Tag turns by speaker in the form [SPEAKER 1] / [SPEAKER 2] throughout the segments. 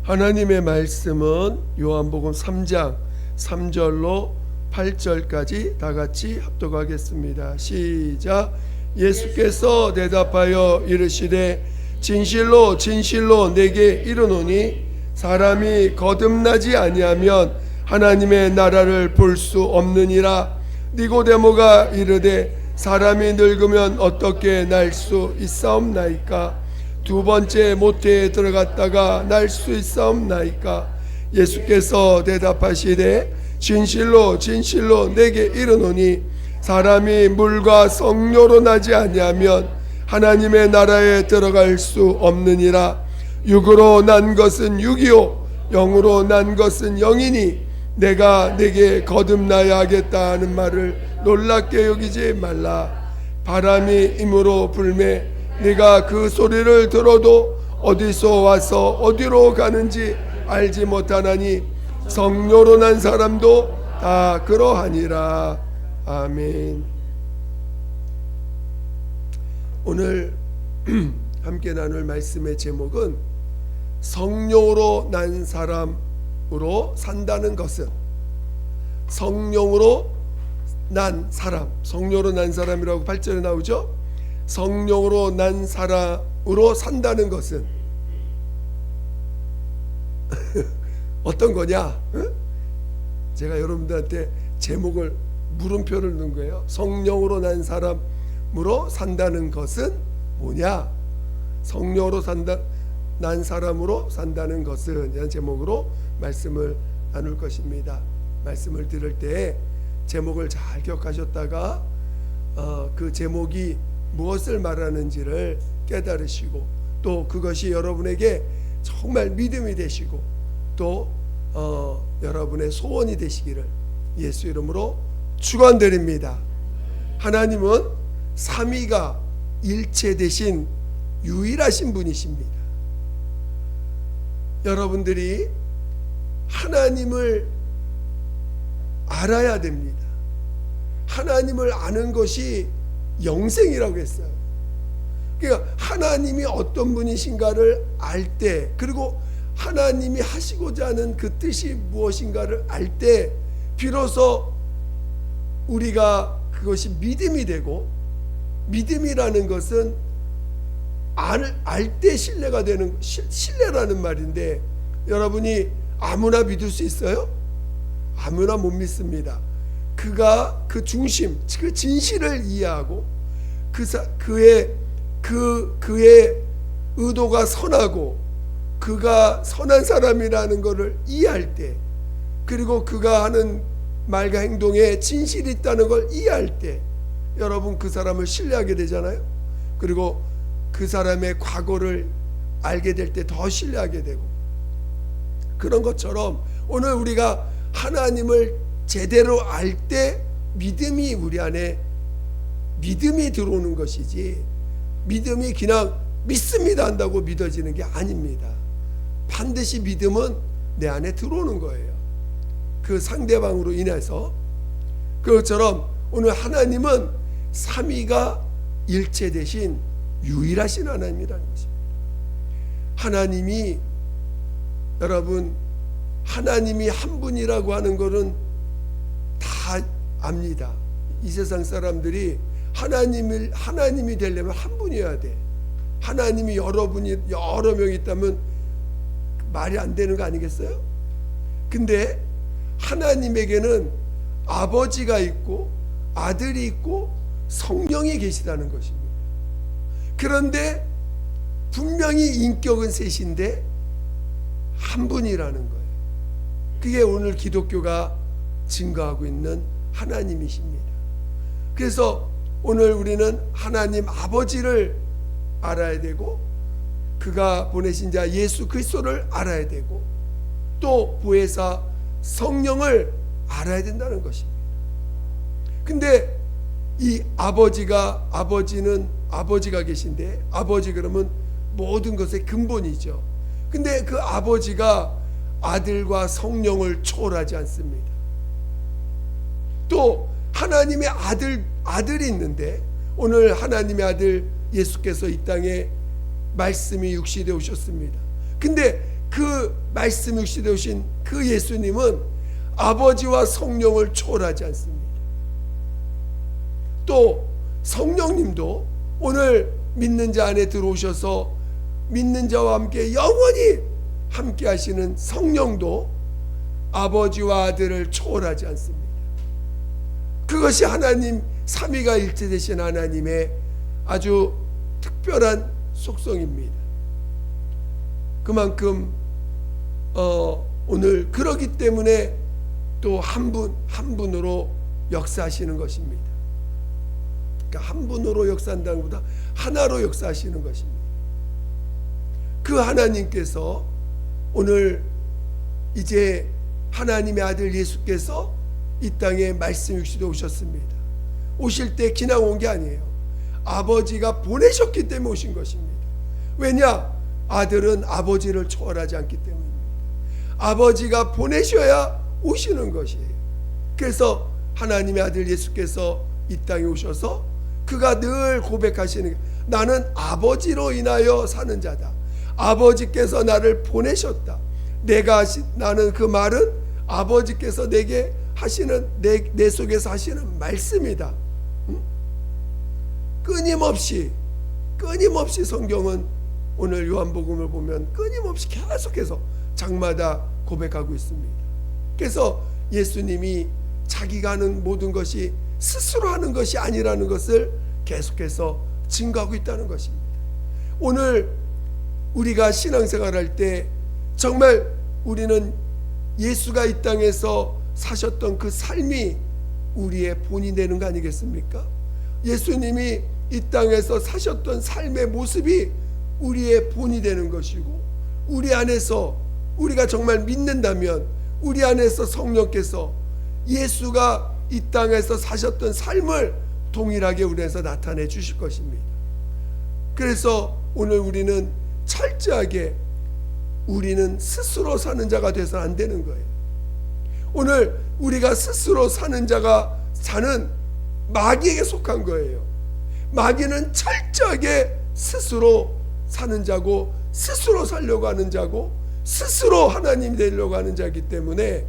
[SPEAKER 1] 하나님의 말씀은 요한복음 3장 3절로 8절까지 다 같이 합독하겠습니다. 시작. 예수께서 대답하여 이르시되 진실로 진실로 내게 이르노니 사람이 거듭나지 아니하면 하나님의 나라를 볼 수 없느니라. 니고데모가 이르되 사람이 늙으면 어떻게 날 수 있사옵나이까? 두 번째 모태에 들어갔다가 날 수 있사옵나이까? 예수께서 대답하시되 진실로 진실로 내게 이르노니 사람이 물과 성령으로 나지 아니하면 하나님의 나라에 들어갈 수 없느니라. 육으로 난 것은 육이요 영으로 난 것은 영이니 내가 내게 거듭나야 하겠다 하는 말을 놀랍게 여기지 말라. 바람이 임으로 불매 네가 그 소리를 들어도 어디서 와서 어디로 가는지 알지 못하나니 성령으로 난 사람도 다 그러하니라. 아멘. 오늘 함께 나눌 말씀의 제목은 성령으로 난 사람으로 산다는 것은, 성령으로 난 사람, 성령으로 난 사람이라고 8절에 나오죠. 성령으로 난 사람으로 산다는 것은 어떤 거냐? 제가 여러분들한테 제목을 물음표를 넣은 거예요. 성령으로 난 사람으로 산다는 것은 뭐냐? 성령으로 난 사람으로 산다는 것은 이런 제목으로 말씀을 나눌 것입니다. 말씀을 들을 때 제목을 잘 기억하셨다가 그 제목이 무엇을 말하는지를 깨달으시고 또 그것이 여러분에게 정말 믿음이 되시고 또 여러분의 소원이 되시기를 예수 이름으로 축원드립니다. 하나님은 삼위가 일체 되신 유일하신 분이십니다. 여러분들이 하나님을 알아야 됩니다. 하나님을 아는 것이 영생이라고 했어요. 그러니까 하나님이 어떤 분이신가를 알 때, 그리고 하나님이 하시고자 하는 그 뜻이 무엇인가를 알 때 비로소 우리가 그것이 믿음이 되고, 믿음이라는 것은 알 때 신뢰가 되는, 신뢰라는 말인데 여러분이 아무나 믿을 수 있어요? 아무나 못 믿습니다. 그가 그 중심, 그 진실을 이해하고 그의 의도가 선하고 그가 선한 사람이라는 것을 이해할 때, 그리고 그가 하는 말과 행동에 진실이 있다는 걸 이해할 때 여러분 그 사람을 신뢰하게 되잖아요. 그리고 그 사람의 과거를 알게 될 때 더 신뢰하게 되고, 그런 것처럼 오늘 우리가 하나님을 제대로 알 때 믿음이 우리 안에 믿음이 들어오는 것이지, 믿음이 그냥 믿습니다 한다고 믿어지는 게 아닙니다. 반드시 믿음은 내 안에 들어오는 거예요. 그 상대방으로 인해서. 그것처럼 오늘 하나님은 삼위가 일체 되신 유일하신 하나님이라는 것입니다. 하나님이, 여러분, 하나님이 한 분이라고 하는 것은 다 압니다. 이 세상 사람들이 하나님이 되려면 한 분이어야 돼. 하나님이 여러 명 있다면 말이 안 되는 거 아니겠어요? 근데 하나님에게는 아버지가 있고 아들이 있고 성령이 계시다는 것입니다. 그런데 분명히 인격은 셋인데 한 분이라는 거예요. 그게 오늘 기독교가 증거하고 있는 하나님이십니다. 그래서 오늘 우리는 하나님 아버지를 알아야 되고, 그가 보내신 자 예수 그리스도를 알아야 되고, 또 보혜사 성령을 알아야 된다는 것입니다. 근데 이 아버지는 아버지가 계신데, 아버지 그러면 모든 것의 근본이죠. 근데 그 아버지가 아들과 성령을 초월하지 않습니다. 또 하나님의 아들이 있는데, 오늘 하나님의 아들 예수께서 이 땅에 말씀이 육신이 되어 오셨습니다. 근데 그 말씀 육신에 오신 그 예수님은 아버지와 성령을 초월하지 않습니다. 또 성령님도 오늘 믿는 자 안에 들어오셔서 믿는 자와 함께 영원히 함께 하시는 성령도 아버지와 아들을 초월하지 않습니다. 그것이 하나님 삼위가 일체되신 하나님의 아주 특별한 속성입니다. 그만큼 오늘 그러기 때문에 또 한 분 한 분으로 역사하시는 것입니다. 그러니까 한 분으로 역사한다는 것보다 하나로 역사하시는 것입니다. 그 하나님께서 오늘 이제 하나님의 아들 예수께서 이 땅에 말씀 육신에 오셨습니다. 오실 때 그냥 온 게 아니에요. 아버지가 보내셨기 때문에 오신 것입니다. 왜냐? 아들은 아버지를 초월하지 않기 때문입니다. 아버지가 보내셔야 오시는 것이에요. 그래서 하나님의 아들 예수께서 이 땅에 오셔서 그가 늘 고백하시는 게, 나는 아버지로 인하여 사는 자다. 아버지께서 나를 보내셨다. 나는 그 말은 아버지께서 내게 하시는 내 속에서 하시는 말씀이다. 끊임없이 성경은 오늘 요한복음을 보면 끊임없이 계속해서 장마다 고백하고 있습니다. 그래서 예수님이 자기가 하는 모든 것이 스스로 하는 것이 아니라는 것을 계속해서 증거하고 있다는 것입니다. 오늘 우리가 신앙생활할 때 정말 우리는 예수가 이 땅에서 사셨던 그 삶이 우리의 본이 되는 거 아니겠습니까? 예수님이 이 땅에서 사셨던 삶의 모습이 우리의 본이 되는 것이고, 우리 안에서 우리가 정말 믿는다면 우리 안에서 성령께서 예수가 이 땅에서 사셨던 삶을 동일하게 우리 안에서 나타내 주실 것입니다. 그래서 오늘 우리는 철저하게 우리는 스스로 사는 자가 돼서는 안 되는 거예요. 오늘 우리가 스스로 사는 자는 마귀에게 속한 거예요. 마귀는 철저하게 스스로 사는 자고, 스스로 살려고 하는 자고, 스스로 하나님이 되려고 하는 자이기 때문에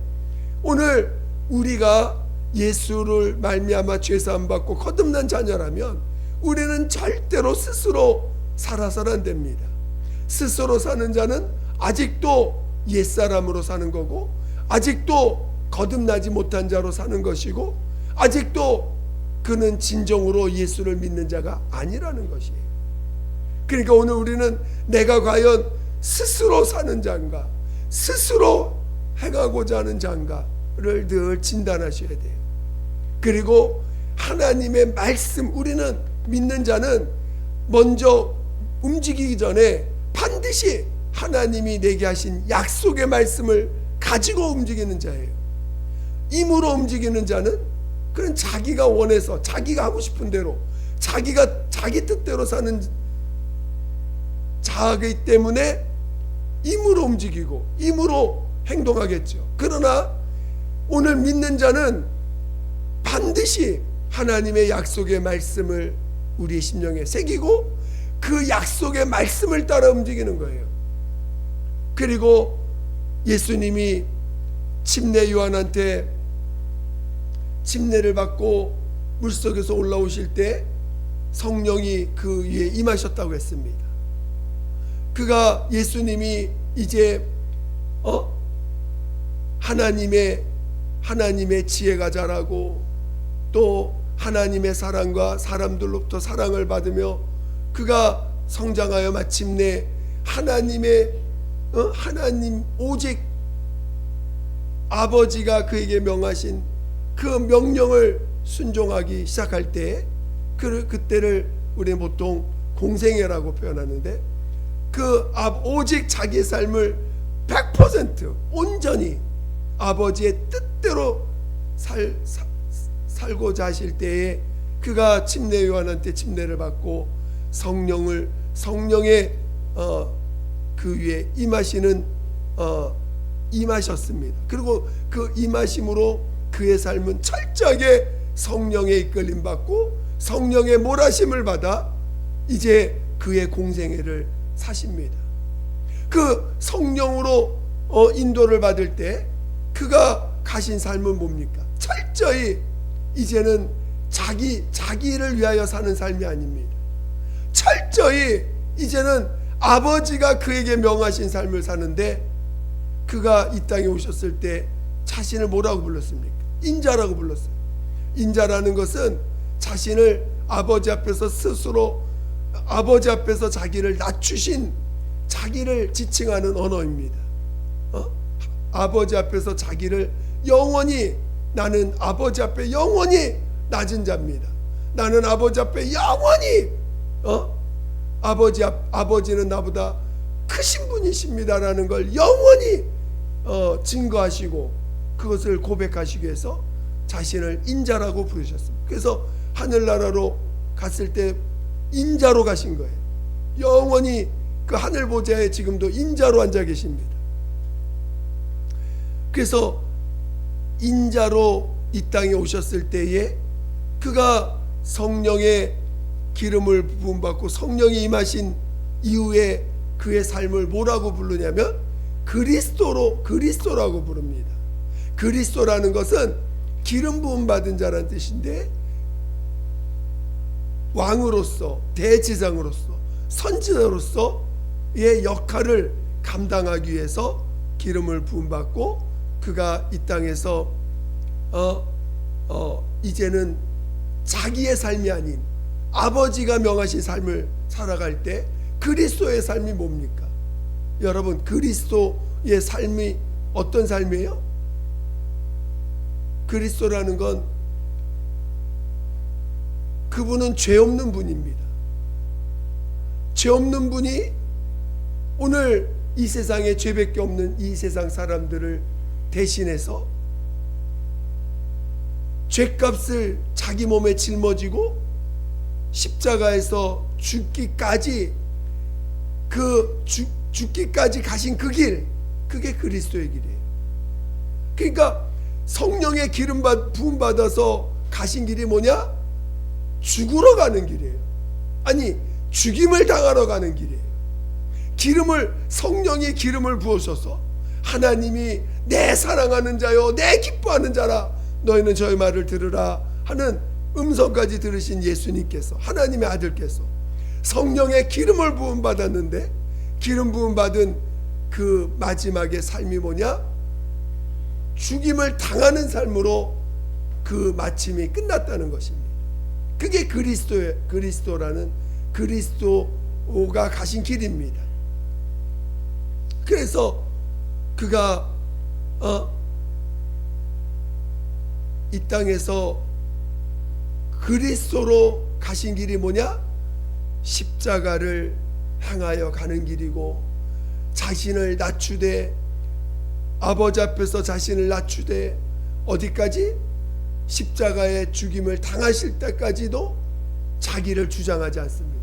[SPEAKER 1] 오늘 우리가 예수를 말미암아 죄사함 받고 거듭난 자녀라면 우리는 절대로 스스로 살아서는 안 됩니다. 스스로 사는 자는 아직도 옛사람으로 사는 거고, 아직도 거듭나지 못한 자로 사는 것이고, 아직도 그는 진정으로 예수를 믿는 자가 아니라는 것이에요. 그러니까 오늘 우리는 내가 과연 스스로 사는 자인가, 스스로 행하고자 하는 자인가를 늘 진단하셔야 돼요. 그리고 하나님의 말씀, 우리는 믿는 자는 먼저 움직이기 전에 반드시 하나님이 내게 하신 약속의 말씀을 가지고 움직이는 자예요. 힘으로 움직이는 자는 그런 자기가 원해서 자기가 하고 싶은 대로 자기 뜻대로 사는 자이기 때문에 힘으로 움직이고 힘으로 행동하겠죠. 그러나 오늘 믿는 자는 반드시 하나님의 약속의 말씀을 우리의 심령에 새기고 그 약속의 말씀을 따라 움직이는 거예요. 그리고 예수님이 침례 요한한테 침례를 받고 물속에서 올라오실 때 성령이 그 위에 임하셨다고 했습니다. 그가 예수님이 이제 하나님의 지혜가 자라고 또 하나님의 사랑과 사람들로부터 사랑을 받으며 그가 성장하여 마침내 하나님 오직 아버지가 그에게 명하신 그 명령을 순종하기 시작할 때 그때를 우리는 보통 공생애라고 표현하는데 오직 자기의 삶을 100% 온전히 아버지의 뜻대로 살고자 하실 때에 그가 침례 요한한테 침례를 받고 성령의 그 위에 임하셨습니다. 그리고 그 임하심으로 그의 삶은 철저하게 성령의 이끌림 받고 성령의 몰아심을 받아 이제 그의 공생애를 사십니다. 그 성령으로 인도를 받을 때 그가 가신 삶은 뭡니까? 철저히 이제는 자기를 위하여 사는 삶이 아닙니다. 철저히 이제는 아버지가 그에게 명하신 삶을 사는데, 그가 이 땅에 오셨을 때 자신을 뭐라고 불렀습니까? 인자라고 불렀어요. 인자라는 것은 자신을 아버지 앞에서 스스로, 아버지 앞에서 자기를 낮추신, 자기를 지칭하는 언어입니다. 아버지 앞에서 자기를 영원히, 나는 아버지 앞에 영원히 낮은 자입니다. 나는 아버지 앞에 영원히 아버지는 나보다 크신 분이십니다라는 걸 영원히 증거하시고 그것을 고백하시기 위해서 자신을 인자라고 부르셨습니다. 그래서 하늘나라로 갔을 때 인자로 가신 거예요. 영원히 그 하늘 보좌에 지금도 인자로 앉아 계십니다. 그래서 인자로 이 땅에 오셨을 때에 그가 성령의 기름을 부음받고 성령이 임하신 이후에 그의 삶을 뭐라고 부르냐면 그리스도라고 부릅니다. 그리스도라는 것은 기름 부음 받은 자라는 뜻인데, 왕으로서, 대제사장으로서, 선지자로서의 역할을 감당하기 위해서 기름을 부음받고 그가 이 땅에서 이제는 자기의 삶이 아닌 아버지가 명하신 삶을 살아갈 때 그리스도의 삶이 뭡니까? 여러분, 그리스도의 삶이 어떤 삶이에요? 그리스도라는 건 그분은 죄 없는 분입니다. 죄 없는 분이 오늘 이 세상에 죄밖에 없는 이 세상 사람들을 대신해서 죄값을 자기 몸에 짊어지고 십자가에서 죽기까지, 죽기까지 가신 그 길, 그게 그리스도의 길이에요. 그러니까 성령의 기름 부음 받아서 가신 길이 뭐냐? 죽으러 가는 길이에요. 아니, 죽임을 당하러 가는 길이에요. 성령이 기름을 부으셔서 하나님이 내 사랑하는 자요, 내 기뻐하는 자라, 너희는 저의 말을 들으라 하는 음성까지 들으신 예수님께서, 하나님의 아들께서 성령의 기름을 부음 받았는데, 기름 부음 받은 그 마지막의 삶이 뭐냐? 죽임을 당하는 삶으로 그 마침이 끝났다는 것입니다. 그게 그리스도라는, 그리스도가 가신 길입니다. 그래서 그가 이 땅에서 그리스도로 가신 길이 뭐냐? 십자가를 향하여 가는 길이고, 자신을 낮추되, 아버지 앞에서 자신을 낮추되 어디까지? 십자가의 죽임을 당하실 때까지도 자기를 주장하지 않습니다.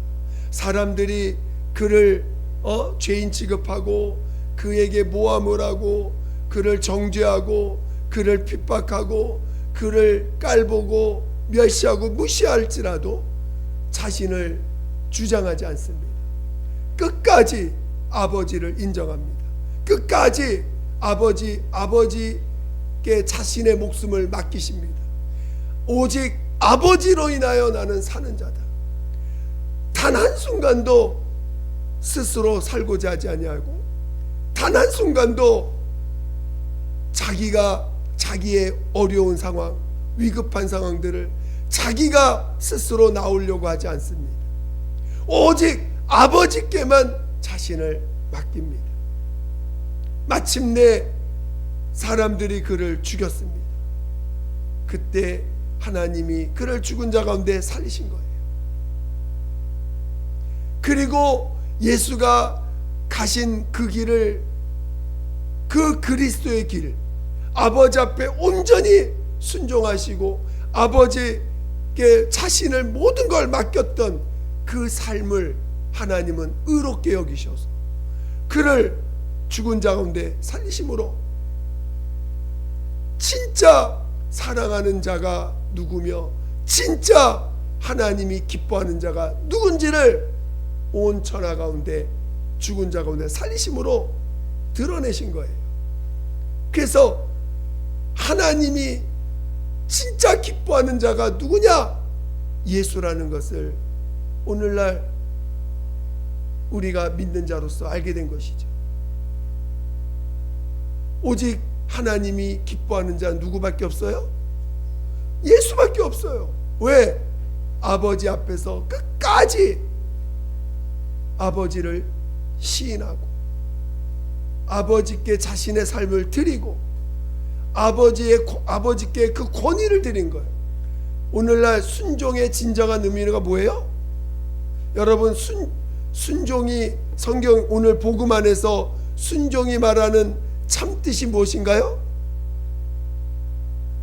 [SPEAKER 1] 사람들이 그를 죄인 취급하고 그에게 모함을 하고 그를 정죄하고 그를 핍박하고 그를 깔보고 멸시하고 무시할지라도 자신을 주장하지 않습니다. 끝까지 아버지를 인정합니다. 끝까지 아버지께 자신의 목숨을 맡기십니다. 오직 아버지로 인하여 나는 사는 자다. 단 한순간도 스스로 살고자 하지 아니하고, 단 한순간도 자기의 어려운 상황, 위급한 상황들을 자기가 스스로 나오려고 하지 않습니다. 오직 아버지께만 자신을 맡깁니다. 마침내 사람들이 그를 죽였습니다. 그때 하나님이 그를 죽은 자 가운데 살리신 거예요. 그리고 예수가 가신 그 길을, 그 그리스도의 길, 아버지 앞에 온전히 순종하시고 아버지께 자신을 모든 걸 맡겼던 그 삶을 하나님은 의롭게 여기셔서 그를 죽은 자 가운데 살리심으로 진짜 사랑하는 자가 누구며 진짜 하나님이 기뻐하는 자가 누군지를 온 천하 가운데 죽은 자 가운데 살리심으로 드러내신 거예요. 그래서 하나님이 진짜 기뻐하는 자가 누구냐? 예수라는 것을 오늘날 우리가 믿는 자로서 알게 된 것이죠. 오직 하나님이 기뻐하는 자 누구밖에 없어요? 예수밖에 없어요. 왜? 아버지 앞에서 끝까지 아버지를 시인하고 아버지께 자신의 삶을 드리고 아버지께 그 권위를 드린 거예요. 오늘날 순종의 진정한 의미가 뭐예요? 여러분, 순종이 성경 오늘 복음 안에서 순종이 말하는 참 뜻이 무엇인가요?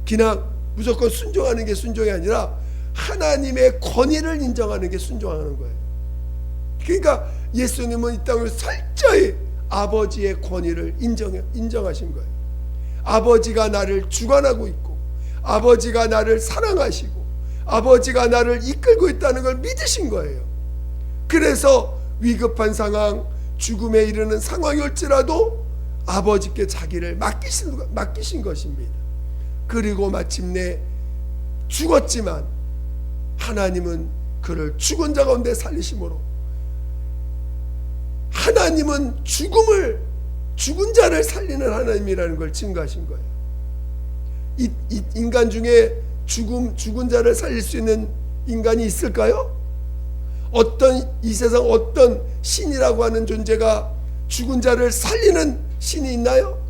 [SPEAKER 1] 그냥 무조건 순종하는 게 순종이 아니라 하나님의 권위를 인정하는 게 순종하는 거예요. 그러니까 예수님은 이 땅을 철저히 아버지의 권위를 인정하신 거예요. 아버지가 나를 주관하고 있고 아버지가 나를 사랑하시고 아버지가 나를 이끌고 있다는 걸 믿으신 거예요. 그래서 위급한 상황, 죽음에 이르는 상황이 올지라도 아버지께 자기를 맡기신 것입니다. 그리고 마침내 죽었지만 하나님은 그를 죽은 자 가운데 살리심으로 하나님은 죽은 자를 살리는 하나님이라는 걸 증거하신 거예요. 이 인간 중에 죽은 자를 살릴 수 있는 인간이 있을까요? 이 세상 어떤 신이라고 하는 존재가 죽은 자를 살리는 신이 있나요?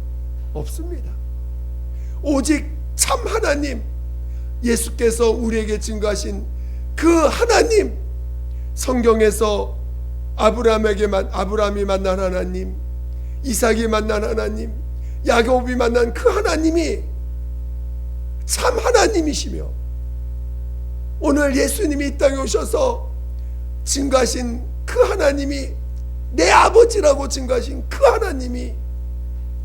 [SPEAKER 1] 없습니다. 오직 참 하나님, 예수께서 우리에게 증거하신 그 하나님, 성경에서 아브라함이 만난 하나님, 이삭이 만난 하나님, 야곱이 만난 그 하나님이 참 하나님이시며 오늘 예수님이 이 땅에 오셔서 증거하신 그 하나님이 내 아버지라고 증거하신 그 하나님이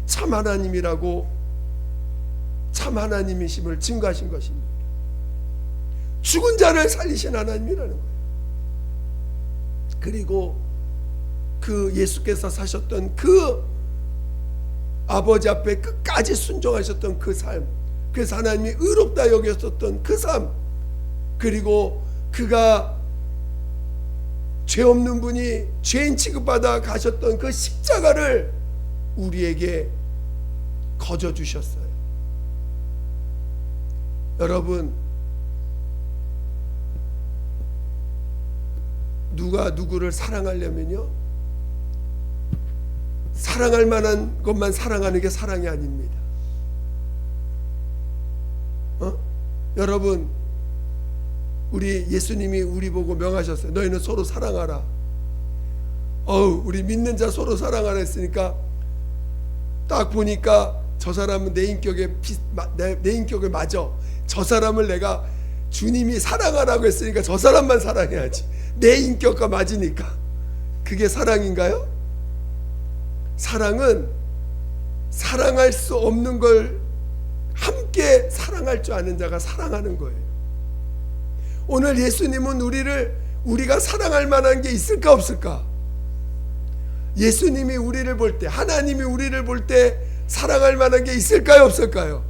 [SPEAKER 1] 참 하나님이라고 참 하나님이심을 증거하신 것입니다. 죽은 자를 살리신 하나님이라는 거예요. 그리고 그 예수께서 사셨던 그 아버지 앞에 끝까지 순종하셨던 그 삶, 그래서 하나님이 의롭다 여겼었던 그 삶, 그리고 그가 죄 없는 분이 죄인 취급받아 가셨던 그 십자가를 우리에게 거저 주셨어요. 여러분, 누가 누구를 사랑하려면요, 사랑할 만한 것만 사랑하는 게 사랑이 아닙니다. 여러분, 우리 예수님이 우리 보고 명하셨어요. 너희는 서로 사랑하라. 우리 믿는 자 서로 사랑하라 했으니까 딱 보니까 저 사람은 내 인격에 맞아. 저 사람을 내가 주님이 사랑하라고 했으니까 저 사람만 사랑해야지. 내 인격과 맞으니까. 그게 사랑인가요? 사랑은 사랑할 수 없는 걸 함께 사랑할 줄 아는 자가 사랑하는 거예요. 오늘 예수님은 우리가 사랑할 만한 게 있을까 없을까? 예수님이 우리를 볼 때, 하나님이 우리를 볼 때 사랑할 만한 게 있을까요 없을까요?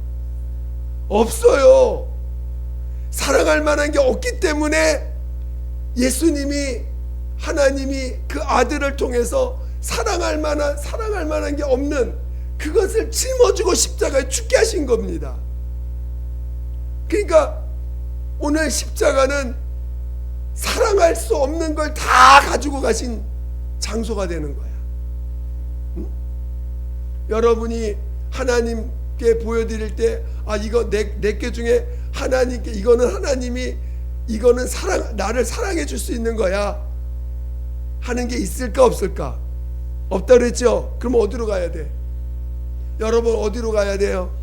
[SPEAKER 1] 없어요. 사랑할 만한 게 없기 때문에 예수님이, 하나님이 그 아들을 통해서 사랑할 만한 게 없는 그것을 짊어지고 십자가에 죽게 하신 겁니다. 그러니까 오늘 십자가는 사랑할 수 없는 걸 다 가지고 가신 장소가 되는 거야. 여러분이 하나님께 보여드릴 때, 이거 내게 중에 하나님께, 이거는 하나님이, 이거는 나를 사랑해 줄 수 있는 거야 하는 게 있을까 없을까? 없다 그랬죠? 그럼 어디로 가야 돼? 여러분, 어디로 가야 돼요?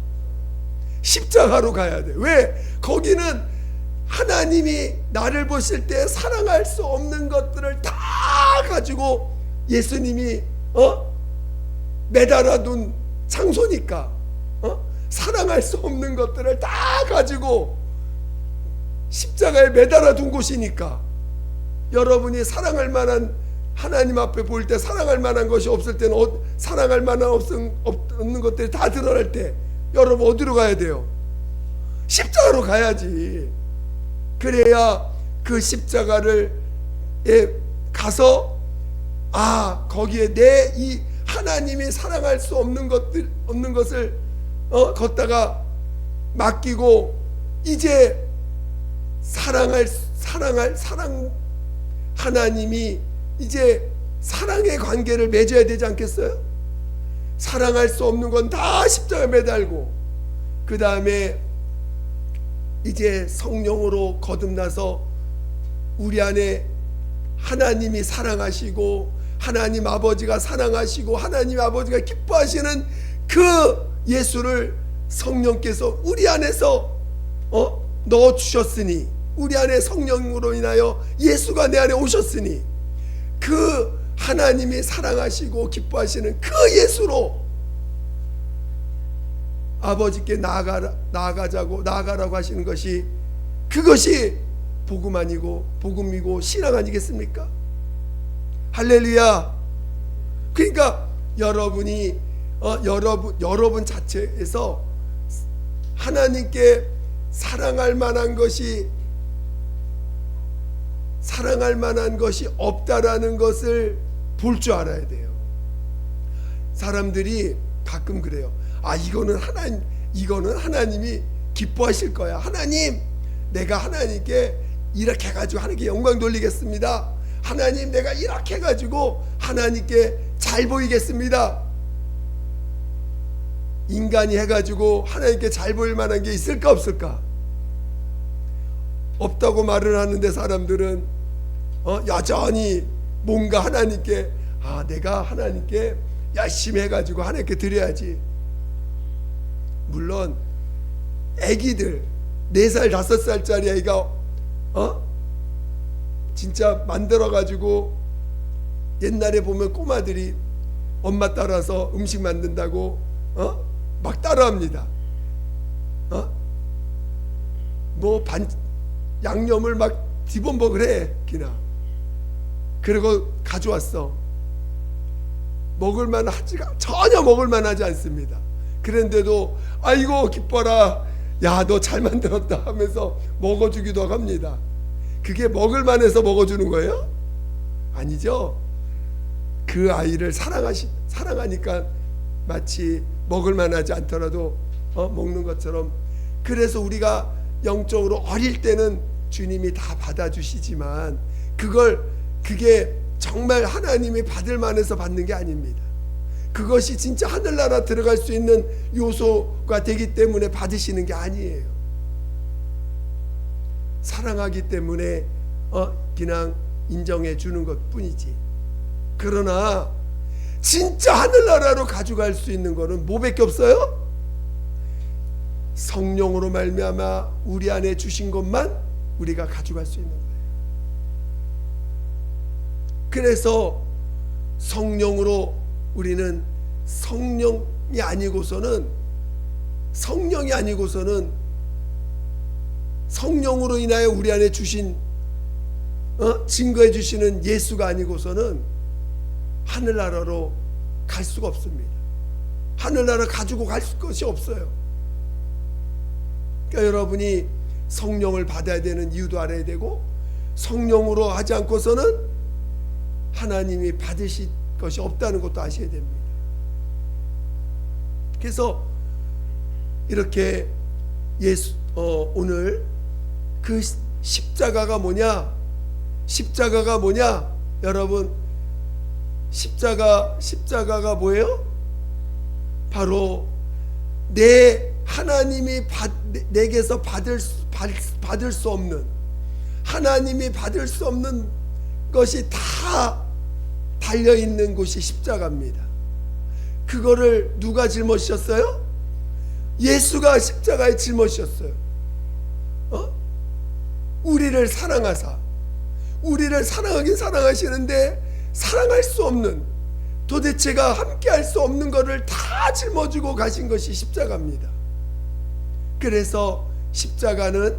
[SPEAKER 1] 십자가로 가야 돼. 왜? 거기는 하나님이 나를 보실 때 사랑할 수 없는 것들을 다 가지고 예수님이 매달아 둔 장소니까, 사랑할 수 없는 것들을 다 가지고 십자가에 매달아 둔 곳이니까, 여러분이 사랑할 만한 하나님 앞에 볼 때 사랑할 만한 것이 없을 때는 사랑할 만한 없는 것들이 다 드러날 때 여러분 어디로 가야 돼요? 십자가로 가야지. 그래야 그 십자가를 가서 거기에 내 이 하나님이 사랑할 수 없는 것을 걷다가 맡기고 이제 사랑 하나님이 이제 사랑의 관계를 맺어야 되지 않겠어요? 사랑할 수 없는 건 다 십자가에 매달고 그 다음에 이제 성령으로 거듭나서 우리 안에 하나님이 사랑하시고 하나님 아버지가 사랑하시고 하나님 아버지가 기뻐하시는 그 예수를 성령께서 우리 안에서 넣어주셨으니, 우리 안에 성령으로 인하여 예수가 내 안에 오셨으니 그 하나님이 사랑하시고 기뻐하시는 그 예수로 아버지께 나아가라고 하시는 것이, 그것이 복음 아니고 복음이고 신앙 아니겠습니까? 할렐루야. 그러니까 여러분이 여러분 자체에서 하나님께 사랑할 만한 것이 없다라는 것을 볼 줄 알아야 돼요. 사람들이 가끔 그래요. 이거는 하나님이 기뻐하실 거야. 하나님, 내가 하나님께 이렇게 해가지고 하나님께 영광 돌리겠습니다. 하나님, 내가 이렇게 해가지고 하나님께 잘 보이겠습니다. 인간이 해가지고 하나님께 잘 보일 만한 게 있을까 없을까? 없다고 말을 하는데 사람들은 여전히 뭔가 하나님께 내가 하나님께 열심히 해가지고 하나님께 드려야지. 물론 애기들 4살 5살짜리 애기가 진짜 만들어가지고 옛날에 보면 꼬마들이 엄마 따라서 음식 만든다고 막 따라합니다. 양념을 막 뒤범벅을 해 기나. 그리고 가져왔어. 먹을만 하지가 전혀 먹을만하지 않습니다. 그런데도 아이고 기뻐라, 야 너 잘 만들었다 하면서 먹어주기도 합니다. 그게 먹을만해서 먹어주는 거예요? 아니죠. 그 아이를 사랑하니까 마치 먹을만하지 않더라도 먹는 것처럼. 그래서 우리가 영적으로 어릴 때는 주님이 다 받아주시지만 그게 정말 하나님이 받을 만해서 받는 게 아닙니다. 그것이 진짜 하늘나라 들어갈 수 있는 요소가 되기 때문에 받으시는 게 아니에요. 사랑하기 때문에 그냥 인정해 주는 것 뿐이지. 그러나 진짜 하늘나라로 가져갈 수 있는 거는 뭐밖에 없어요? 성령으로 말미암아 우리 안에 주신 것만 우리가 가져갈 수 있는 거예요. 그래서 성령으로 우리는 성령이 아니고서는 성령으로 인하여 우리 안에 주신 증거해 주시는 예수가 아니고서는 하늘나라로 갈 수가 없습니다. 하늘나라 가지고 갈 것이 없어요. 그러니까 여러분이 성령을 받아야 되는 이유도 알아야 되고, 성령으로 하지 않고서는 하나님이 받으실 것이 없다는 것도 아셔야 됩니다. 그래서 이렇게 오늘 그 십자가가 뭐냐? 여러분, 십자가가 뭐예요? 바로 하나님이 내게서 받을 수 없는, 하나님이 받을 수 없는 것이 다 달려있는 곳이 십자가입니다. 그거를 누가 짊어지셨어요? 예수가 십자가에 짊어지셨어요. 우리를 사랑하긴 사랑하시는데 사랑할 수 없는, 도대체가 함께 할 수 없는 것을 다 짊어지고 가신 것이 십자가입니다. 그래서 십자가는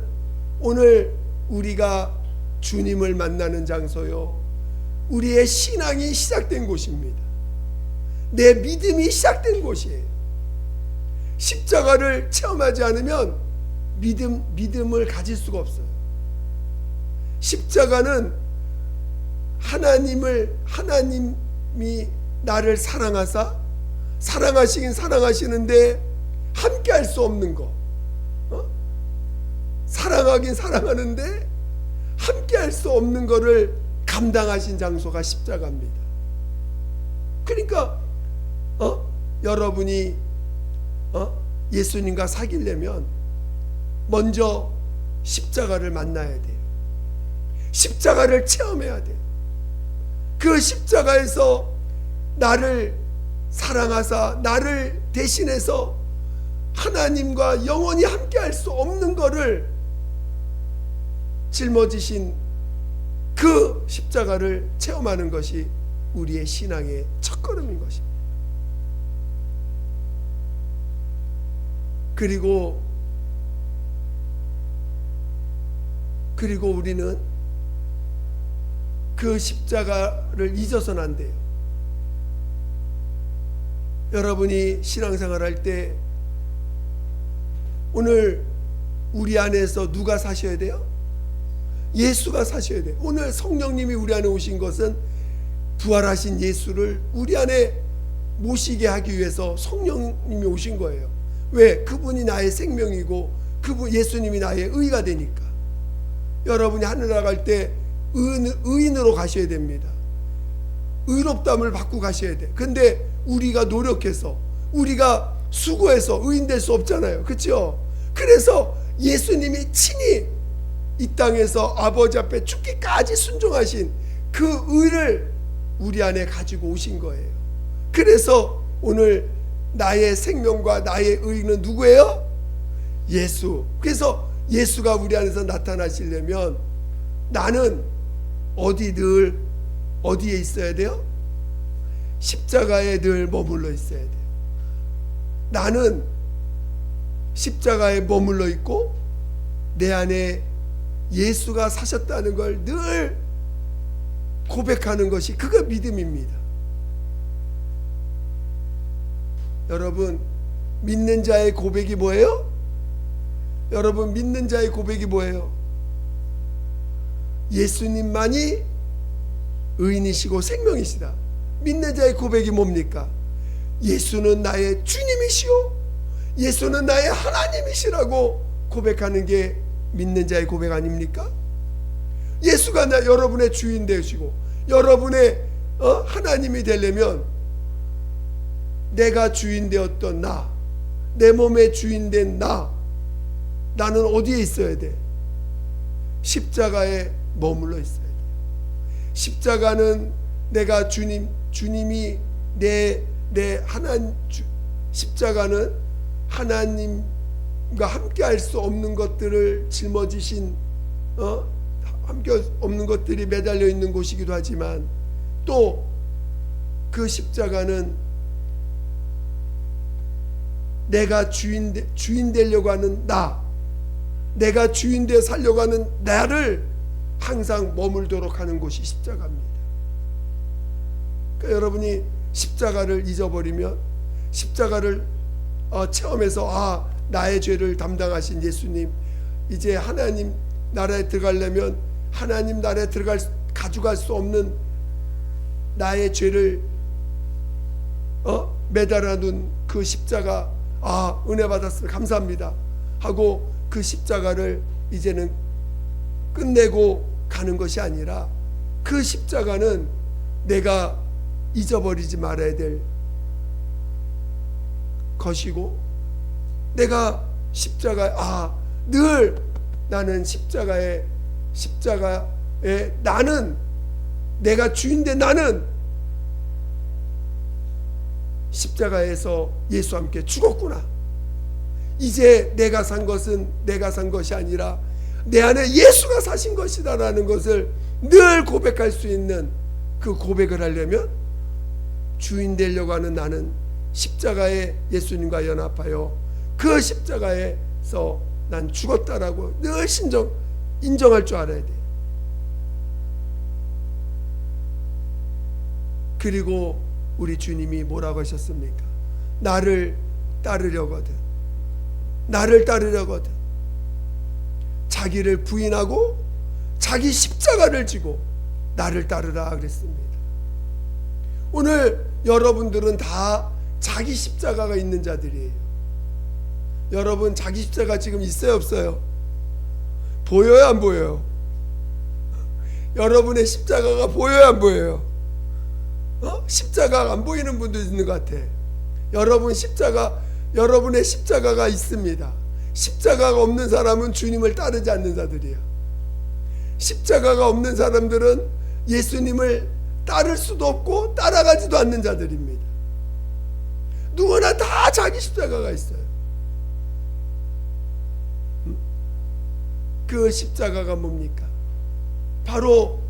[SPEAKER 1] 오늘 우리가 주님을 만나는 장소요, 우리의 신앙이 시작된 곳입니다. 내 믿음이 시작된 곳이에요. 십자가를 체험하지 않으면 믿음을 가질 수가 없어요. 십자가는 하나님이 나를 사랑하시긴 사랑하시는데 함께 할 수 없는 거, 사랑하긴 사랑하는데 함께 할 수 없는 거를 감당하신 장소가 십자가입니다. 그러니까 여러분이 예수님과 사귀려면 먼저 십자가를 만나야 돼요. 십자가를 체험해야 돼요. 그 십자가에서 나를 사랑하사 나를 대신해서 하나님과 영원히 함께 할 수 없는 거를 짊어지신 그 십자가를 체험하는 것이 우리의 신앙의 첫걸음인 것입니다. 그리고 우리는 그 십자가를 잊어서는 안 돼요. 여러분이 신앙생활 할 때 오늘 우리 안에서 누가 사셔야 돼요? 예수가 사셔야 돼요. 오늘 성령님이 우리 안에 오신 것은 부활하신 예수를 우리 안에 모시게 하기 위해서 성령님이 오신 거예요. 왜? 그분이 나의 생명이고 예수님이 나의 의가 되니까. 여러분이 하늘나라 갈 때 의인으로 가셔야 됩니다. 의롭다함을 받고 가셔야 돼. 근데 우리가 노력해서 우리가 수고해서 의인 될 수 없잖아요. 그렇죠? 그래서 예수님이 친히 이 땅에서 아버지 앞에 죽기까지 순종하신 그 의를 우리 안에 가지고 오신 거예요. 그래서 오늘 나의 생명과 나의 의는 누구예요? 예수. 그래서 예수가 우리 안에서 나타나시려면 나는 어디에 있어야 돼요? 십자가에 늘 머물러 있어야 돼요. 나는 십자가에 머물러 있고 내 안에 예수가 사셨다는 걸 늘 고백하는 것이 그거 믿음입니다. 여러분, 믿는 자의 고백이 뭐예요? 여러분, 믿는 자의 고백이 뭐예요? 예수님만이 의인이시고 생명이시다. 믿는 자의 고백이 뭡니까? 예수는 나의 주님이시오, 예수는 나의 하나님이시라고 고백하는 게 믿는 자의 고백 아닙니까? 예수가 여러분의 주인 되시고 여러분의 하나님이 되려면 내가 주인 되었던 내 몸의 주인 된 나는 어디에 있어야 돼? 십자가에 머물러 있어야 돼. 십자가는 내가 주님이 내 하나님, 십자가는 하나님과 함께 할 수 없는 것들을 짊어지신 함께 없는 것들이 매달려 있는 곳이기도 하지만 또 그 십자가는 내가 주인 되려고 하는 내가 주인 되어 살려고 하는 나를 항상 머물도록 하는 곳이 십자가입니다. 그러니까 여러분이 십자가를 잊어버리면 십자가를 체험해서 나의 죄를 담당하신 예수님, 이제 하나님 나라에 들어가려면 하나님 나라에 가져갈 수 없는 나의 죄를 매달아둔 그 십자가, 은혜 받았으면 감사합니다 하고 그 십자가를 이제는 끝내고 가는 것이 아니라 그 십자가는 내가 잊어버리지 말아야 될 것이고, 내가 늘 나는 십자가에 나는 내가 주인데 나는 십자가에서 예수와 함께 죽었구나. 이제 내가 산 것은 내가 산 것이 아니라 내 안에 예수가 사신 것이다라는 것을 늘 고백할 수 있는 그 고백을 하려면 주인 되려고 하는 나는 십자가에 예수님과 연합하여 그 십자가에서 난 죽었다라고 늘 인정할 줄 알아야 돼. 그리고 우리 주님이 뭐라고 하셨습니까? 나를 따르려거든, 나를 따르려거든 자기를 부인하고 자기 십자가를 지고 나를 따르라 그랬습니다. 오늘 여러분들은 다 자기 십자가가 있는 자들이에요. 여러분 자기 십자가 지금 있어요 없어요? 보여요 안 보여요? 여러분의 십자가가 보여요 안 보여요? 십자가가 안 보이는 분도 있는 것 같아. 여러분의 십자가가 있습니다. 십자가가 없는 사람은 주님을 따르지 않는 자들이에요. 십자가가 없는 사람들은 예수님을 따를 수도 없고 따라가지도 않는 자들입니다. 누구나 다 자기 십자가가 있어요. 그 십자가가 뭡니까? 바로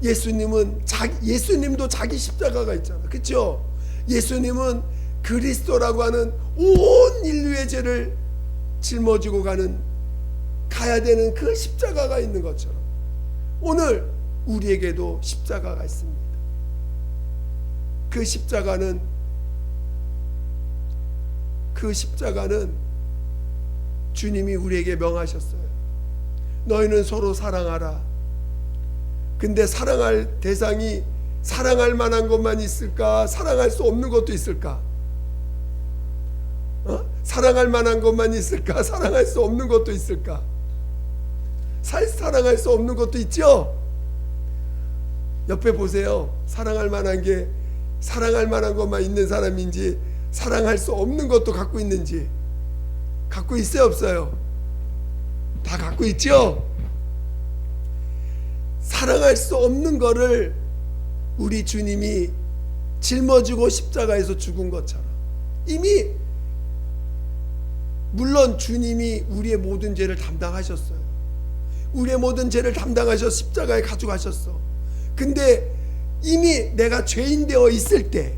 [SPEAKER 1] 예수님도 자기 십자가가 있잖아. 그렇죠? 예수님은 그리스도라고 하는 온 인류의 죄를 짊어지고 가야 되는 그 십자가가 있는 것처럼 오늘 우리에게도 십자가가 있습니다. 그 십자가는 주님이 우리에게 명하셨어요. 너희는 서로 사랑하라. 근데 사랑할 대상이 사랑할 만한 것만 있을까? 사랑할 수 없는 것도 있을까? 사랑할 만한 것만 있을까? 사랑할 수 없는 것도 있을까? 사랑할 수 없는 것도 있죠? 옆에 보세요. 사랑할 만한 것만 있는 사람인지 사랑할 수 없는 것도 갖고 있는지. 갖고 있어요 없어요? 다 갖고 있죠? 사랑할 수 없는 거를 우리 주님이 짊어지고 십자가에서 죽은 것처럼 이미 물론 주님이 우리의 모든 죄를 담당하셨어요. 우리의 모든 죄를 담당하셔서 십자가에 가져가셨어. 근데 이미 내가 죄인 되어 있을 때,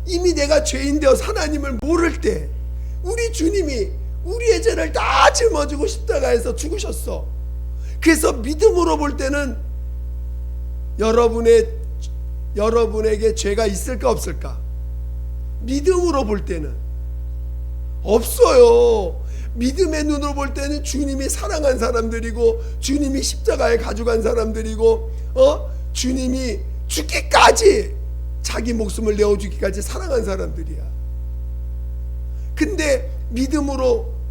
[SPEAKER 1] 이미 내가 죄인 되어 하나님을 모를 때 우리 주님이 우리의 죄를 다 짊어지고 십자가에서 죽으셨어. 그래서 믿음으로 볼 때는 여러분에게 죄가 있을까 없을까? 믿음으로 볼 때는 없어요. 믿음의 눈으로 볼 때는 주님이 사랑한 사람들이고 주님이 십자가에 가져간 사람들이고 주님이 죽기까지 자기 목숨을 내어주기까지 사랑한 사람들이야. 근데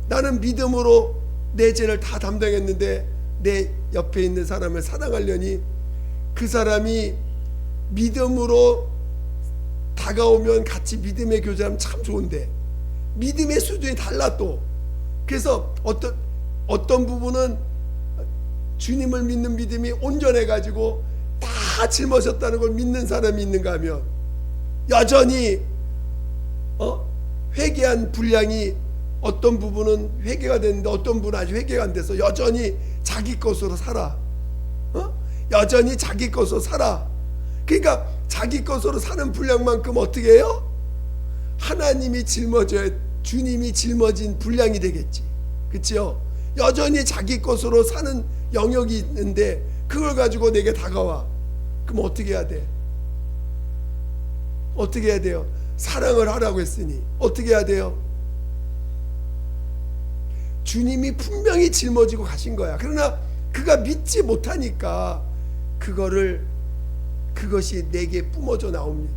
[SPEAKER 1] 나는 믿음으로 내 죄를 다 담당했는데 내 옆에 있는 사람을 사랑하려니 그 사람이 믿음으로 다가오면 같이 믿음의 교제하면 참 좋은데 믿음의 수준이 달라 또. 그래서 어떤 부분은 주님을 믿는 믿음이 온전해가지고 다 짊어졌다는 걸 믿는 사람이 있는가 하면 여전히 회개한 분량이 어떤 부분은 회개가 됐는데 어떤 분은 아직 회개가 안 돼서 여전히 자기 것으로 살아. 여전히 자기 것으로 살아. 그러니까 자기 것으로 사는 분량만큼 어떻게 해요? 하나님이 주님이 짊어진 분량이 되겠지. 그렇죠? 여전히 자기 것으로 사는 영역이 있는데 그걸 가지고 내게 다가와. 그럼 어떻게 해야 돼? 어떻게 해야 돼요? 사랑을 하라고 했으니 어떻게 해야 돼요? 주님이 분명히 짊어지고 가신 거야. 그러나 그가 믿지 못하니까 그것이 내게 뿜어져 나옵니다.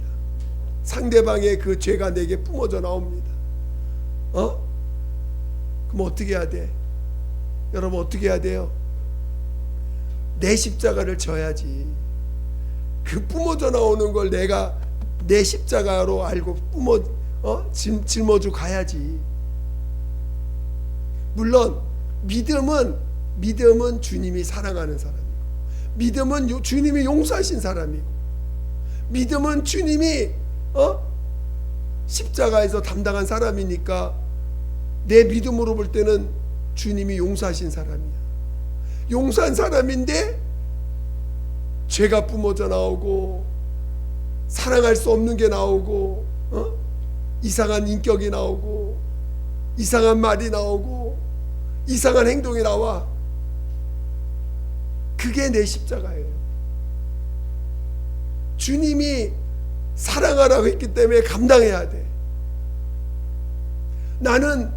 [SPEAKER 1] 상대방의 그 죄가 내게 뿜어져 나옵니다. 그럼 어떻게 해야 돼? 여러분 어떻게 해야 돼요? 내 십자가를 져야지. 그 뿜어져 나오는 걸 내가 내 십자가로 알고 짊어지고 가야지. 물론 믿음은 주님이 사랑하는 사람이고, 믿음은 주님이 용서하신 사람이고, 믿음은 주님이 십자가에서 담당한 사람이니까 내 믿음으로 볼 때는 주님이 용서하신 사람이야. 용서한 사람인데 죄가 뿜어져 나오고 사랑할 수 없는 게 나오고 이상한 인격이 나오고 이상한 말이 나오고 이상한 행동이 나와. 그게 내 십자가예요. 주님이 사랑하라고 했기 때문에 감당해야 돼. 나는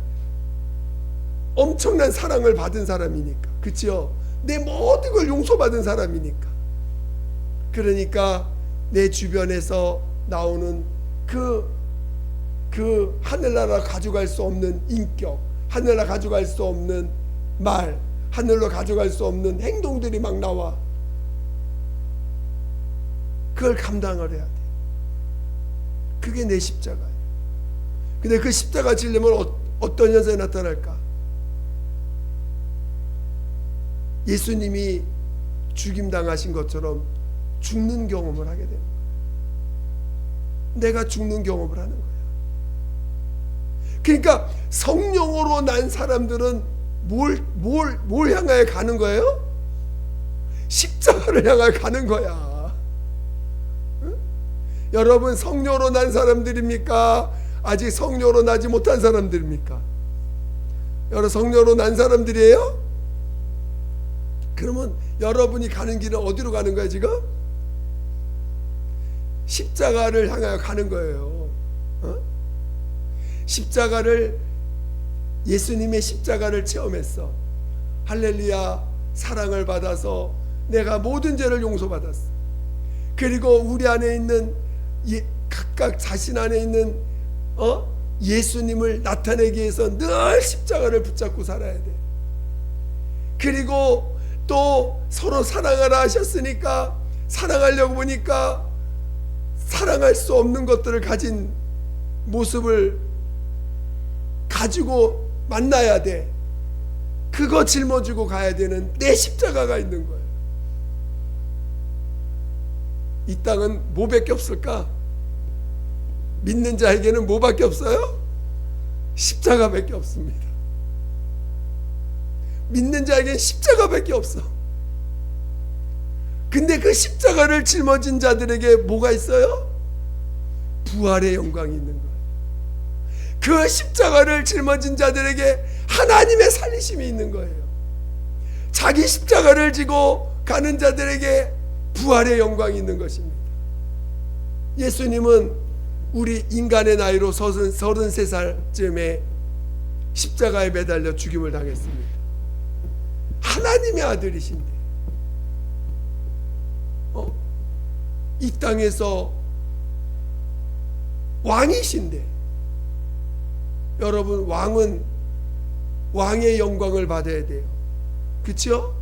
[SPEAKER 1] 엄청난 사랑을 받은 사람이니까, 그치요? 내 모든 걸 용서받은 사람이니까. 그러니까 내 주변에서 나오는 그 하늘나라 가져갈 수 없는 인격, 하늘나라 가져갈 수 없는 말, 하늘로 가져갈 수 없는 행동들이 막 나와. 그걸 감당을 해야 돼. 그게 내 십자가예요. 근데 그 십자가 지려면 어떤 현상이 나타날까? 예수님이 죽임당하신 것처럼 죽는 경험을 하게 됩니다. 내가 죽는 경험을 하는 거야. 그러니까 성령으로 난 사람들은 뭘 향하여 가는 거예요? 십자가를 향하여 가는 거야. 응? 여러분 성령으로 난 사람들입니까? 아직 성령으로 나지 못한 사람들입니까? 여러분 성령으로 난 사람들이에요? 그러면 여러분이 가는 길은 어디로 가는 거야 지금? 십자가를 향하여 가는 거예요. 어? 십자가를, 예수님의 십자가를 체험했어. 할렐루야, 사랑을 받아서 내가 모든 죄를 용서받았어. 그리고 우리 안에 있는 각각 자신 안에 있는 예수님을 나타내기 위해서 늘 십자가를 붙잡고 살아야 돼. 그리고 또 서로 사랑하라 하셨으니까 사랑하려고 보니까 사랑할 수 없는 것들을 가진 모습을 가지고 만나야 돼. 그거 짊어지고 가야 되는 내 십자가가 있는 거예요. 이 땅은 뭐밖에 없을까? 믿는 자에게는 뭐밖에 없어요? 십자가밖에 없습니다. 믿는 자에게는 십자가밖에 없어. 근데 그 십자가를 짊어진 자들에게 뭐가 있어요? 부활의 영광이 있는 거예요. 그 십자가를 짊어진 자들에게 하나님의 살리심이 있는 거예요. 자기 십자가를 지고 가는 자들에게 부활의 영광이 있는 것입니다. 예수님은 우리 인간의 나이로 33살쯤에 십자가에 매달려 죽임을 당했습니다. 하나님의 아들이신데 이 땅에서 왕이신데, 여러분 왕은 왕의 영광을 받아야 돼요. 그렇죠?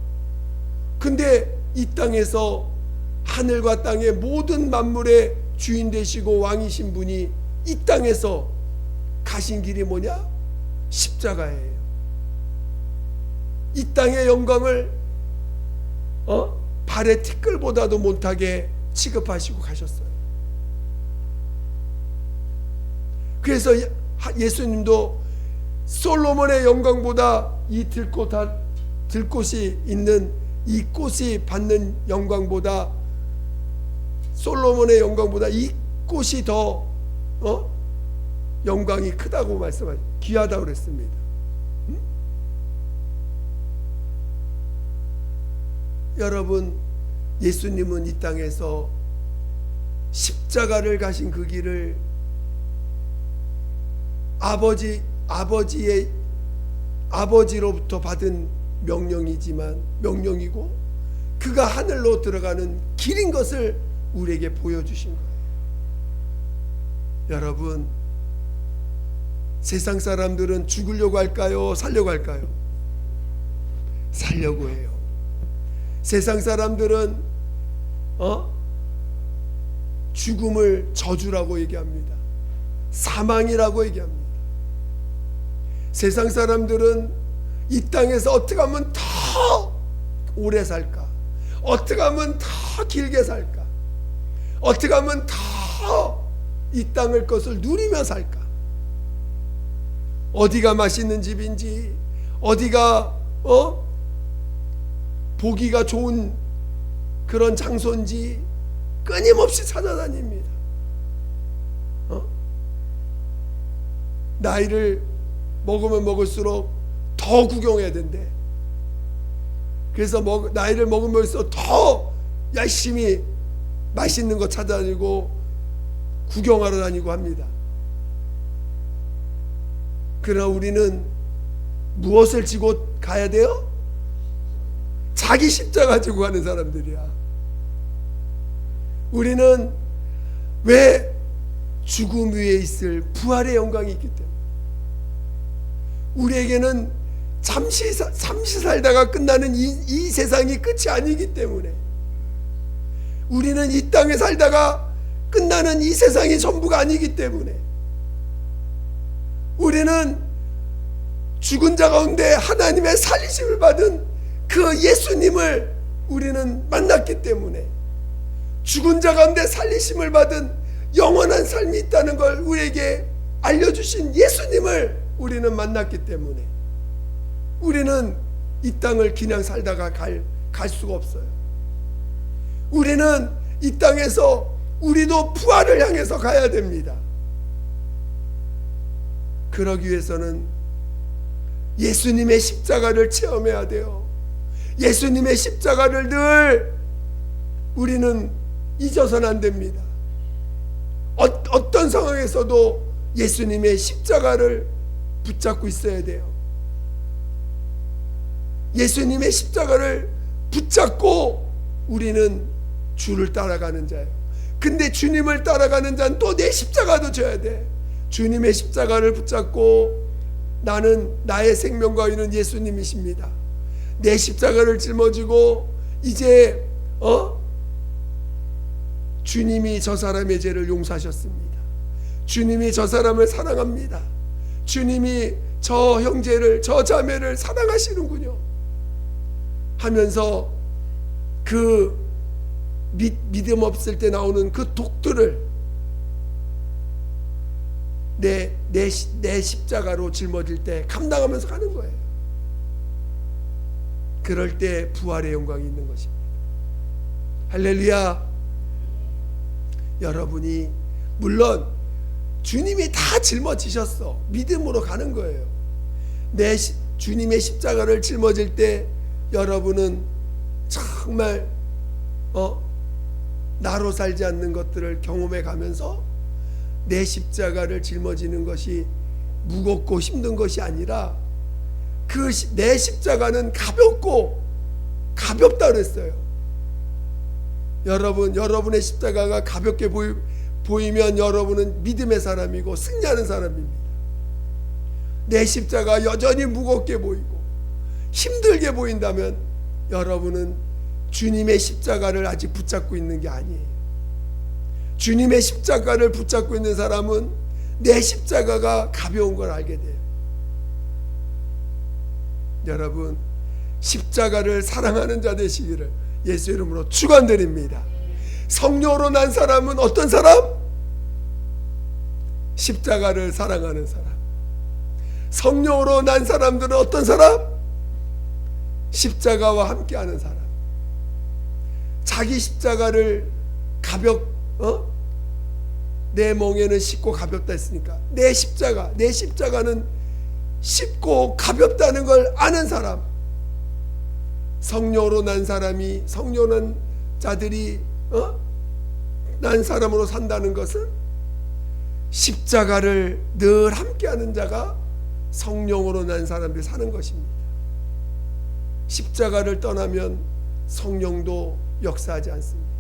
[SPEAKER 1] 근데 이 땅에서 하늘과 땅의 모든 만물의 주인 되시고 왕이신 분이 이 땅에서 가신 길이 뭐냐? 십자가예요. 이 땅의 영광을 발의 티끌보다도 못하게 취급하시고 가셨어요. 그래서 예수님도 솔로몬의 영광보다 이 들꽃이 있는 이 꽃이 받는 영광보다, 솔로몬의 영광보다 이 꽃이 더 영광이 크다고 말씀하셨어요. 귀하다고 그랬습니다. 응? 여러분, 예수님은 이 땅에서 십자가를 가신 그 길을 아버지로부터 받은 명령이고 그가 하늘로 들어가는 길인 것을 우리에게 보여주신 거예요. 여러분, 세상 사람들은 죽으려고 할까요? 살려고 할까요? 살려고 해요. 세상 사람들은 죽음을 저주라고 얘기합니다. 사망이라고 얘기합니다. 세상 사람들은 이 땅에서 어떻게 하면 더 오래 살까? 어떻게 하면 더 길게 살까? 어떻게 하면 더 이 땅의 것을 누리며 살까? 어디가 맛있는 집인지, 어디가 보기가 좋은 그런 장소인지 끊임없이 찾아다닙니다. 나이를 먹으면 먹을수록 더 구경해야 된대. 그래서 나이를 먹으면서 더 열심히 맛있는 거 찾아다니고 구경하러 다니고 합니다. 그러나 우리는 무엇을 지고 가야 돼요? 자기 십자가 지고 가는 사람들이야. 우리는 왜 죽음 위에 있을 부활의 영광이 있기 때문에, 우리에게는 잠시 살다가 끝나는 이 세상이 끝이 아니기 때문에, 우리는 이 땅에 살다가 끝나는 이 세상이 전부가 아니기 때문에, 우리는 죽은 자 가운데 하나님의 살리심을 받은 그 예수님을 우리는 만났기 때문에, 죽은 자 가운데 살리심을 받은 영원한 삶이 있다는 걸 우리에게 알려주신 예수님을 우리는 만났기 때문에, 우리는 이 땅을 그냥 살다가 갈 수가 없어요. 우리는 이 땅에서 우리도 부활을 향해서 가야 됩니다. 그러기 위해서는 예수님의 십자가를 체험해야 돼요. 예수님의 십자가를 늘 우리는 잊어서는 안 됩니다. 어떤 상황에서도 예수님의 십자가를 붙잡고 있어야 돼요. 예수님의 십자가를 붙잡고 우리는 주를 따라가는 자예요. 근데 주님을 따라가는 자는 또 내 십자가도 져야 돼. 주님의 십자가를 붙잡고, 나는 나의 생명과 의는 예수님이십니다. 내 십자가를 짊어지고 이제 주님이 저 사람의 죄를 용서하셨습니다. 주님이 저 사람을 사랑합니다. 주님이 저 형제를, 저 자매를 사랑하시는군요 하면서 그 믿음 없을 때 나오는 그 독들을 내 십자가로 짊어질 때 감당하면서 가는 거예요. 그럴 때 부활의 영광이 있는 것입니다. 할렐루야. 여러분이 물론 주님이 다 짊어지셨어. 믿음으로 가는 거예요. 주님의 십자가를 짊어질 때 여러분은 정말 나로 살지 않는 것들을 경험해 가면서 내 십자가를 짊어지는 것이 무겁고 힘든 것이 아니라 내 십자가는 가볍다 그랬어요. 여러분의 십자가가 가볍게 보이면 여러분은 믿음의 사람이고 승리하는 사람입니다. 내 십자가 여전히 무겁게 보이고 힘들게 보인다면 여러분은 주님의 십자가를 아직 붙잡고 있는 게 아니에요. 주님의 십자가를 붙잡고 있는 사람은 내 십자가가 가벼운 걸 알게 돼요. 여러분, 십자가를 사랑하는 자 되시기를 예수 이름으로 축원드립니다. 성령으로 난 사람은 어떤 사람? 십자가를 사랑하는 사람. 성령으로 난 사람들은 어떤 사람? 십자가와 함께하는 사람. 자기 십자가를 내 멍에는 쉽고 가볍다 했으니까 내 십자가는 쉽고 가볍다는 걸 아는 사람. 성령으로 난 사람이, 성령난 자들이 난 사람으로 산다는 것은 십자가를 늘 함께하는 자가 성령으로 난 사람들이 사는 것입니다. 십자가를 떠나면 성령도 역사하지 않습니다.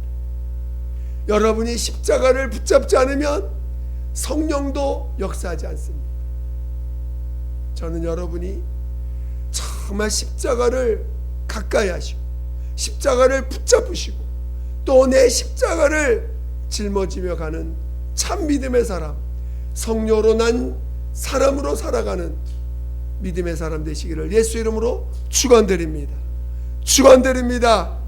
[SPEAKER 1] 여러분이 십자가를 붙잡지 않으면 성령도 역사하지 않습니다. 저는 여러분이 정말 십자가를 가까이 하시고 십자가를 붙잡으시고 또 내 십자가를 짊어지며 가는 참 믿음의 사람, 성령으로 난 사람으로 살아가는 믿음의 사람 되시기를 예수 이름으로 축원드립니다. 축원드립니다.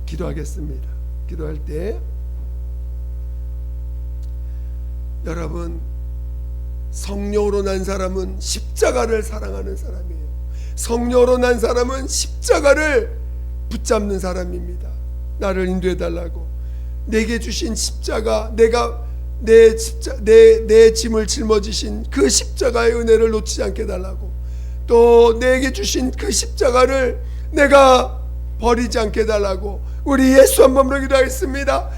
[SPEAKER 1] 기도하겠습니다. 기도할 때 여러분, 성령으로 난 사람은 십자가를 사랑하는 사람이에요. 성령으로 난 사람은 십자가를 붙잡는 사람입니다. 나를 인도해 달라고, 내게 주신 십자가, 내가 내 짐을 짊어지신 그 십자가의 은혜를 놓치지 않게 달라고, 또 내게 주신 그 십자가를 내가 버리지 않게 달라고 우리 예수 한 번으로 기도하겠습니다.